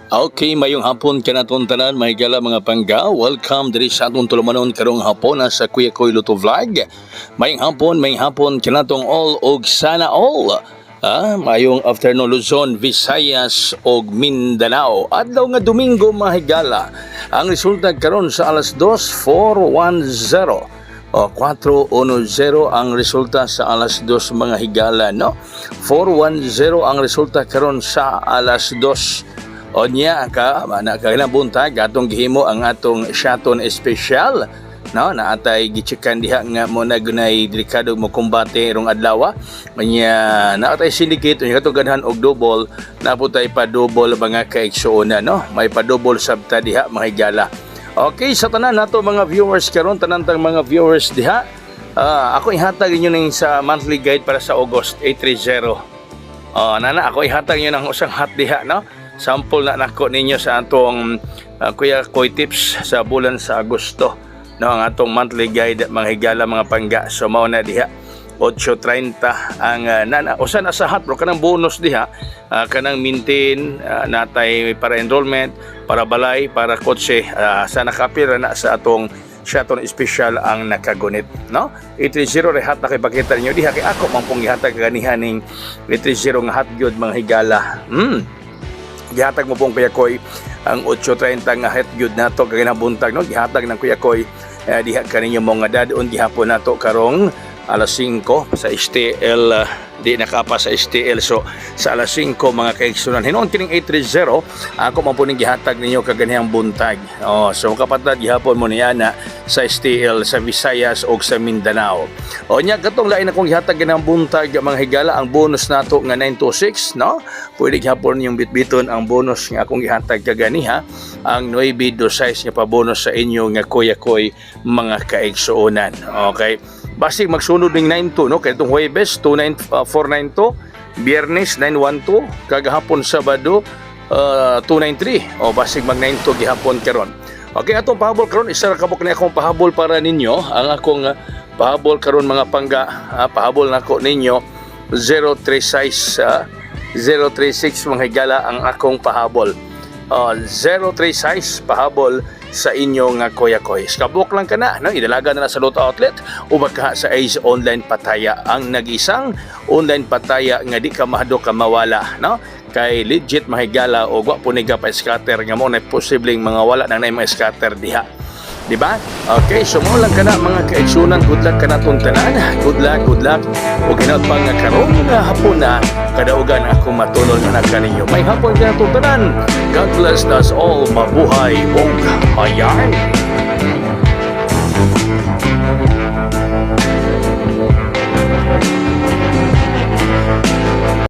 Okay, mayong hapon kanaton tanan, may gala mga pangga. Welcome diri sa atong tulumanon karong hapon sa Kuya Koy Luto Vlog. Mayong hapon kanatong all og sana all. Mayong afternoon Luzon, Visayas og Mindanao. Adlaw nga Domingo mahigala. Ang resulta karon sa alas 2, 410. 410 ang resulta sa alas 2 mga higala, no? 410 ang resulta karon sa alas 2. O niya ka, kailang buntag, atong gihimo ang atong shaton espesyal, no? Naatay gichikan diha nga mo na gunay delikado mo kumbate rong adlaw. Manya naatay syndicate unya katong ganahan og double, naputay pa double mga kaigsuona, no? May pa double sabta diha mga higala. Okay, sa tanan nato mga viewers karon, tanan tang mga viewers diha. Ako ihatag inyo ning sa monthly guide para sa August 830. Nana ako ihatag inyo ng usang hat diha, no? Sample na nako ninyo sa atong Kuya Koy tips sa bulan sa Agosto, no? Ang atong monthly guide mga higala mga pangga. So mao na diha 8:30 ang usa na sa hat bro kanang bonus diha, kanang maintain, natay para enrollment, para balay, para kotse, sa nakapira na sa atong shaton special ang nakagunit, no? 830 rehat na kay pakita ninyo diha kay ako man pong gihatag ganihan ning 830 nga hat gyud mga higala. Gihatag mo pong Kuya Koy ang 8:30 nga het gyud nato kay nabuntag, no? Gihatag ng Kuya Koy diha kaninyo mga dadon gihapon nato karong alas 5 sa STL, di nakapa sa STL. So sa alas 5 mga kaigsunan hinon kining 830 ako man po ning gihatag ninyo kaganihang buntag. So kapatid gihapon mo niya na sa STL sa Visayas o sa Mindanao. Nya katong lain akong gihatag ganang buntag mga higala, ang bonus nato nga 926, no? Pwede gihapon yung bitbiton ang bonus nga akong gihatag kaganiha, ang 926 nga pa bonus sa inyo nga Kuya Koy mga kaigsuonan. Okay, basig magsunod ning 92, no? Kay itong Huwebes 492, Biyernes 912, kagahapon Sabado 293. Basig mag 92 gihapon karon. Okay, atong pahabol karon isa ra kabuk na akong pahabol para ninyo. Ang akong pahabol karon mga pangga, pahabol nako ninyo 036 036 mga higala ang akong pahabol. 036 pahabol sa inyo nga Kuya Koy. Kabuk lang ka na, no? Idalaga na sa Lotto Outlet o baka sa Ace Online Pataya, ang nag-isang online pataya nga di ka mahado ka mawala, no? Kay legit mahigala o wa po niga pa scatter nga mo na posibleng mga wala nang na mga scatter diha, di ba? Okay, so mo lang kana mga kaigsunan, good luck kana tong tanan. Good luck o ginaot pa nga karon nga hapon na kadaugan ako matulog na kaninyo. May hapon kana tong tanan. God bless us all, mabuhay og ayan.